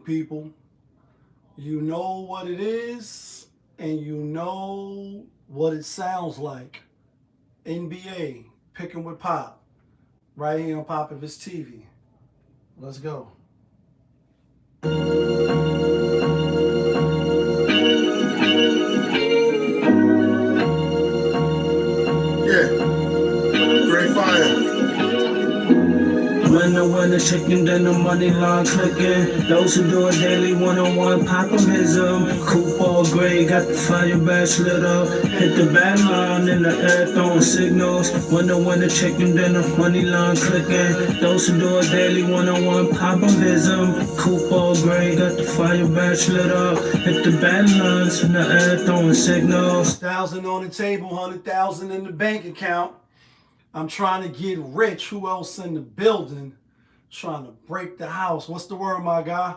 people. You know what it is, and you know what it sounds like. NBA, picking with Pop, right here on Pop of his TV. Let's go. Yeah, great fire. When the chicken, then the money line clicking. Those who do it daily, one-on-one, populism. Coupe all gray, got the fire badge lit up. Hit the bad line in the air, throwing signals. When the chicken, then the money line clicking. Those who do it daily, one-on-one, populism. Coupe all gray, got the fire badge lit up. Hit the bad lines in the air, throwing signals. 1,000 on the table, 100,000 in the bank account. I'm trying to get rich. Who else in the building? Trying to break the house. What's the word, my guy?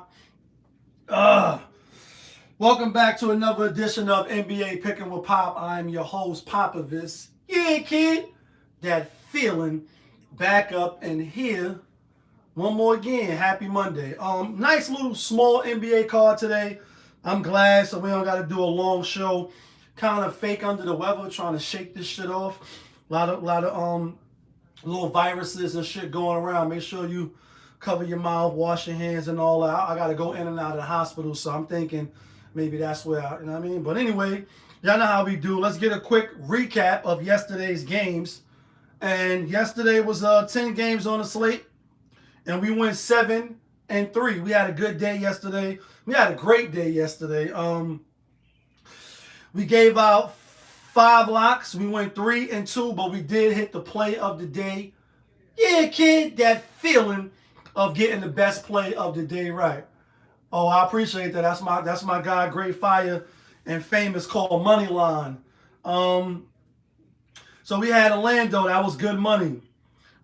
Welcome back to another edition of NBA Picking with Pop. I am your host, Popovich. Yeah, kid. That feeling. Back up and here. One more again. Happy Monday. Nice little small NBA card today. I'm glad, so we don't got to do a long show. Kind of fake under the weather, trying to shake this shit off. A lot of little viruses and shit going around. Make sure you cover your mouth, wash your hands and all that. I got to go in and out of the hospital, so I'm thinking maybe that's where you know what I mean? But anyway, y'all know how we do. Let's get a quick recap of yesterday's games. And yesterday was 10 games on the slate, and we went 7-3. We had a good day yesterday. We had a great day yesterday. We gave out 5 locks. We went 3-2, but we did hit the play of the day. Yeah, kid, that feeling of getting the best play of the day right. Oh, I appreciate that. That's my guy, Great Fire and Famous, called Moneyline. So we had Orlando. That was good money.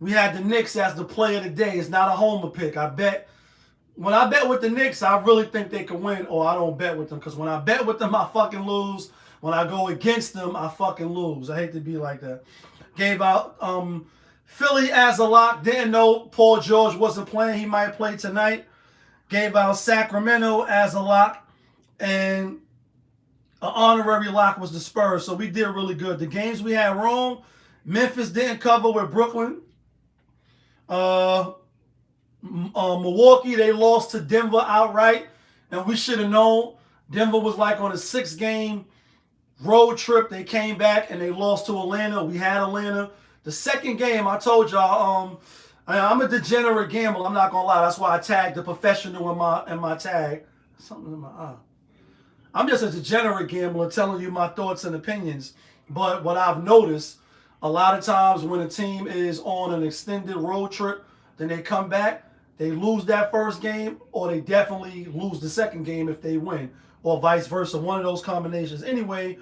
We had the Knicks as the play of the day. It's not a homer pick. When I bet with the Knicks, I really think they can win, or I don't bet with them. Because when I bet with them, I fucking lose. When I go against them, I fucking lose. I hate to be like that. Gave out Philly as a lock. Didn't know Paul George wasn't playing. He might play tonight. Gave out Sacramento as a lock. And an honorary lock was the Spurs. So we did really good. The games we had wrong, Memphis didn't cover with Brooklyn. Milwaukee, they lost to Denver outright. And we should have known. Denver was like on a 6-game road trip. They came back and they lost to Atlanta. We had Atlanta. The second game, I told y'all, I'm a degenerate gambler. I'm not gonna lie. That's why I tagged the professional in my tag. Something in my eye. I'm just a degenerate gambler telling you my thoughts and opinions. But what I've noticed, a lot of times when a team is on an extended road trip, then they come back, they lose that first game, or they definitely lose the second game if they win, or vice versa. One of those combinations. Anyway,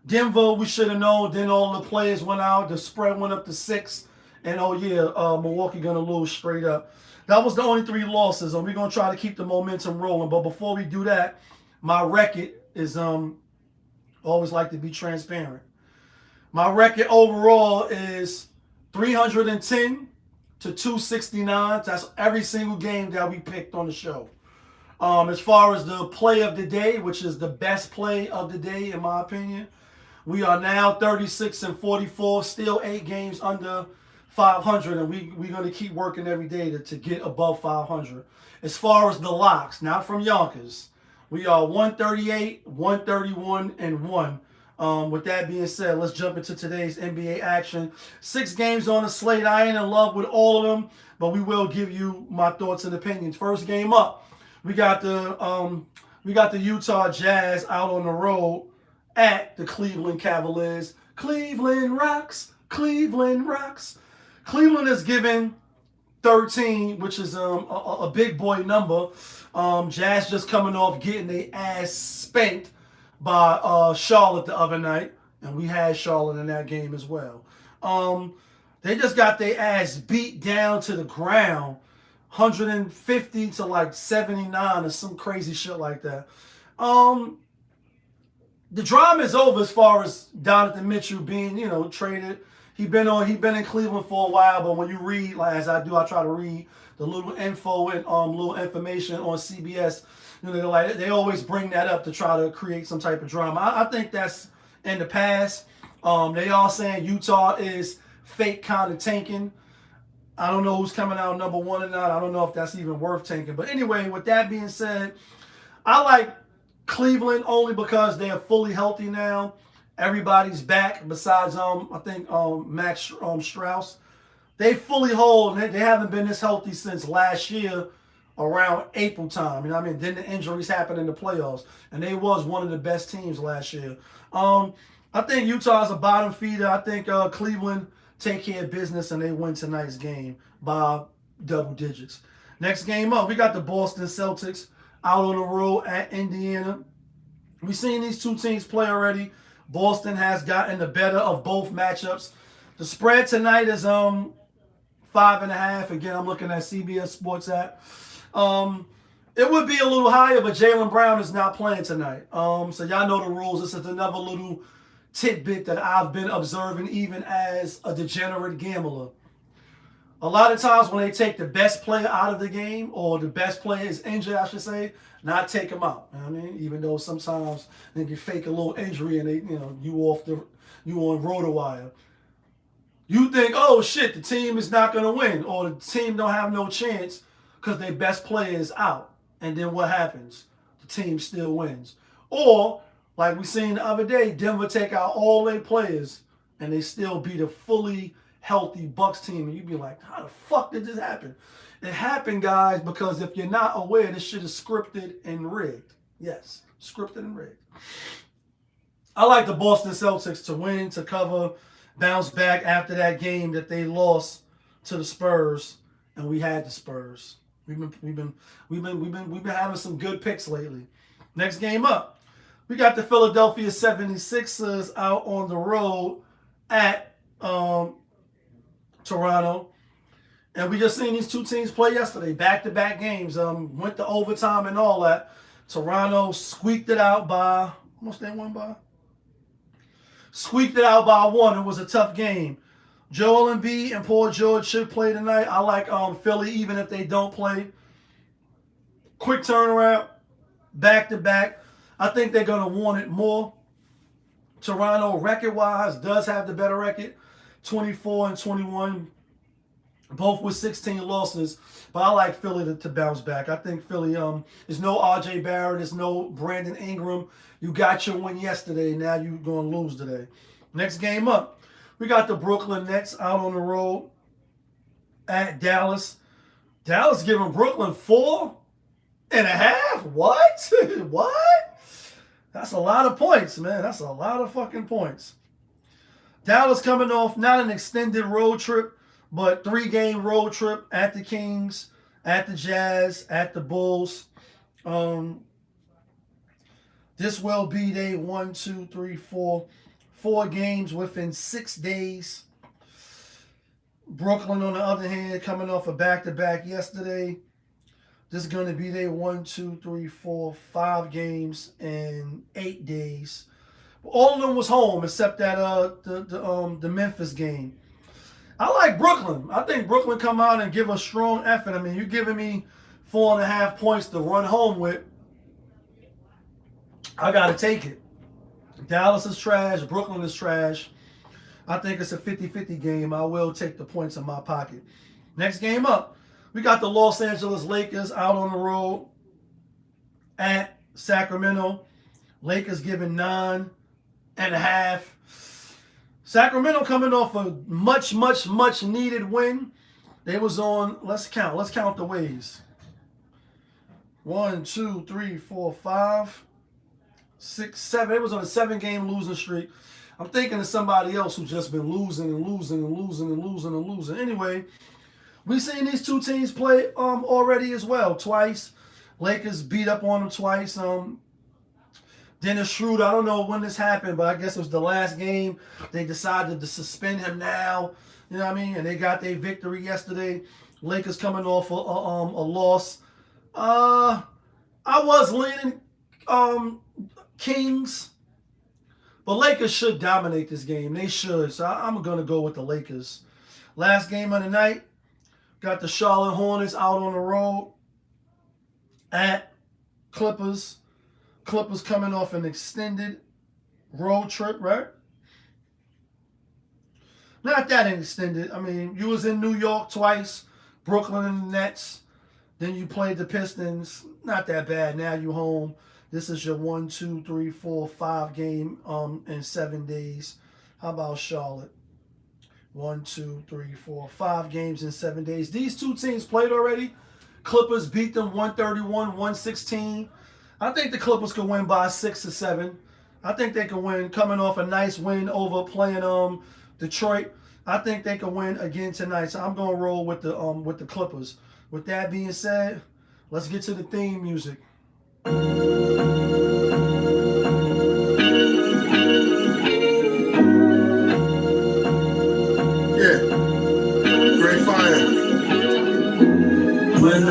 Denver, we should have known. Then all the players went out. The spread went up to 6. And oh yeah, Milwaukee gonna lose straight up. That was the only 3 losses. And we're gonna try to keep the momentum rolling. But before we do that, my record is always like to be transparent. My record overall is 310 to 269. That's every single game that we picked on the show. As far as the play of the day, which is the best play of the day in my opinion, we are now 36-44, still 8 games under 500, and we're going to keep working every day to get above 500. As far as the locks, not from Yonkers, we are 138, 131, and 1. With that being said, let's jump into today's NBA action. 6 games on the slate. I ain't in love with all of them, but we will give you my thoughts and opinions. First game up, we got the Utah Jazz out on the road at the Cleveland Cavaliers. Cleveland rocks. Cleveland rocks. Cleveland is given 13, which is a big boy number. Jazz just coming off getting their ass spanked by Charlotte the other night, and we had Charlotte in that game as well. They just got their ass beat down to the ground, 150 to like 79 or some crazy shit like that. The drama is over as far as Donovan Mitchell being, traded. He been in Cleveland for a while, but when you read, like as I do, I try to read the little info and little information on CBS. You know, they always bring that up to try to create some type of drama. I think that's in the past. They are saying Utah is fake kind of tanking. I don't know who's coming out number one or not. I don't know if that's even worth tanking. But anyway, with that being said, I like Cleveland only because they are fully healthy now. Everybody's back besides I think Max Strauss. They fully whole. They haven't been this healthy since last year around April time. You know what I mean? Then the injuries happened in the playoffs. And they was one of the best teams last year. I think Utah's a bottom feeder. I think Cleveland take care of business and they win tonight's game by double digits. Next game up, we got the Boston Celtics out on the road at Indiana. We've seen these two teams play already. Boston has gotten the better of both matchups. The spread tonight is 5.5. Again, I'm looking at CBS Sports app. It would be a little higher, but Jaylen Brown is not playing tonight. So y'all know the rules. This is another little tidbit that I've been observing even as a degenerate gambler. A lot of times when they take the best player out of the game, or the best player is injured, I should say, not take him out. You know what I mean? Even though sometimes they can fake a little injury and you on RotoWire. You think, oh shit, the team is not going to win, or the team don't have no chance because their best player is out. And then what happens? The team still wins. Or, like we seen the other day, Denver take out all their players and they still beat a fully healthy Bucks team. And you'd be like, how the fuck did this happen? It happened, guys, because if you're not aware, this shit is scripted and rigged. Yes, scripted and rigged. I like the Boston Celtics to win, to cover, bounce back after that game that they lost to the Spurs, and we had the Spurs. We've been having some good picks lately. Next game up, we got the Philadelphia 76ers out on the road at Toronto. And we just seen these two teams play yesterday, back-to-back games. Went to overtime and all that. Toronto squeaked it out by, how much they won by? Squeaked it out by 1. It was a tough game. Joel Embiid and Paul George should play tonight. I like Philly even if they don't play. Quick turnaround, back-to-back. I think they're going to want it more. Toronto, record-wise, does have the better record. 24-21. Both with 16 losses. But I like Philly to bounce back. I think Philly, there's no R.J. Barrett. There's no Brandon Ingram. You got your win yesterday. Now you're going to lose today. Next game up, we got the Brooklyn Nets out on the road at Dallas. Dallas giving Brooklyn 4.5? What? What? That's a lot of points, man. That's a lot of fucking points. Dallas coming off not an extended road trip, but 3-game road trip at the Kings, at the Jazz, at the Bulls. This will be day 4 games within 6 days. Brooklyn, on the other hand, coming off a back-to-back yesterday. This is going to be day 5 games in 8 days. All of them was home except that the Memphis game. I like Brooklyn. I think Brooklyn come out and give a strong effort. I mean, you're giving me 4.5 points to run home with. I got to take it. Dallas is trash. Brooklyn is trash. I think it's a 50-50 game. I will take the points in my pocket. Next game up, we got the Los Angeles Lakers out on the road at Sacramento. Lakers giving 9.5. Sacramento coming off a much needed win. They was on, let's count the ways. 1, 2, 3, 4, 5, 6, 7. It was on a 7-game losing streak. I'm thinking of somebody else who's just been losing. Anyway, we've seen these two teams play already as well, twice. Lakers beat up on them twice. Dennis Schroeder, I don't know when this happened, but I guess it was the last game. They decided to suspend him now. You know what I mean? And they got their victory yesterday. Lakers coming off a loss. I was leaning Kings, but Lakers should dominate this game. They should. So I'm going to go with the Lakers. Last game of the night, got the Charlotte Hornets out on the road at Clippers. Clippers coming off an extended road trip, right? Not that extended. I mean, you was in New York twice, Brooklyn and the Nets. Then you played the Pistons. Not that bad. Now you home. This is your 1, 2, 3, 4, 5 game in 7 days. How about Charlotte? 1, 2, 3, 4, 5 games in 7 days. These two teams played already. Clippers beat them 131-116. I think the Clippers could win by 6 or 7. I think they could win coming off a nice win over playing Detroit. I think they could win again tonight. So I'm gonna roll with the Clippers. With that being said, let's get to the theme music.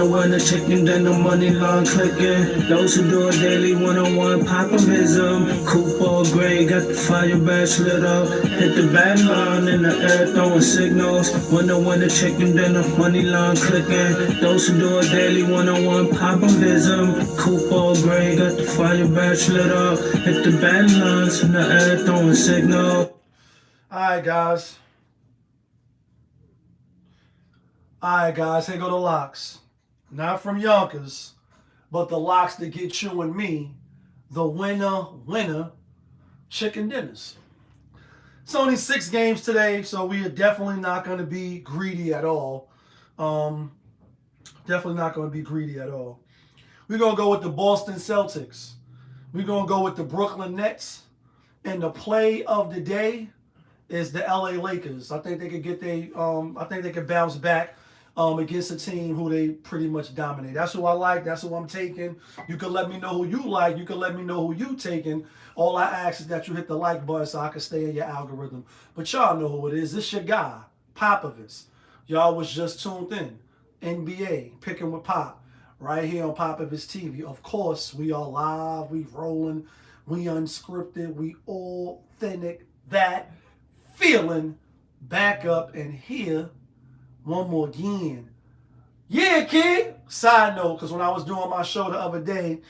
When the chicken, then the money line clicking. Those who do it daily, one-on-one, popimism. Coupe all gray, got the fire badge lit up. Hit the bad line in the air, throwing signals. When the chicken, then the money line clicking. Those who do it daily, one-on-one, popimism. Coupe all gray, got the fire badge lit up. Hit the bad lines in the air, throwing signals. Alright, guys. Here go the locks. Not from Yonkers, but the locks that get you and me the winner chicken dinners. It's only 6 games today, so we are definitely not going to be greedy at all. Definitely not going to be greedy at all. We're going to go with the Boston Celtics. We're going to go with the Brooklyn Nets. And the play of the day is the LA Lakers. I think they could get I think they could bounce back against a team who they pretty much dominate. That's who I like. That's who I'm taking. You can let me know who you like. You can let me know who you taking. All I ask is that you hit the like button so I can stay in your algorithm. But y'all know who it is. This your guy, Popovich. Y'all was just tuned in. NBA, picking with Pop, right here on Popovich TV. Of course, we are live. We rolling. We unscripted. We authentic. That feeling back up and here. One more again. Yeah, kid. Side note, because when I was doing my show the other day,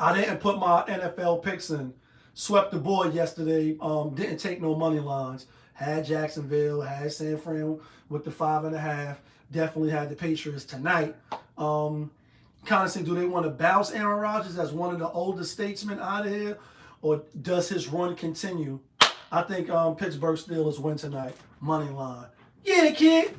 I didn't put my NFL picks in. Swept the board yesterday. Didn't take no money lines. Had Jacksonville. Had San Fran with the 5.5. Definitely had the Patriots tonight. Kind of say, do they want to bounce Aaron Rodgers as one of the oldest statesmen out of here? Or does his run continue? I think Pittsburgh Steelers win tonight. Money line. Yeah, kid.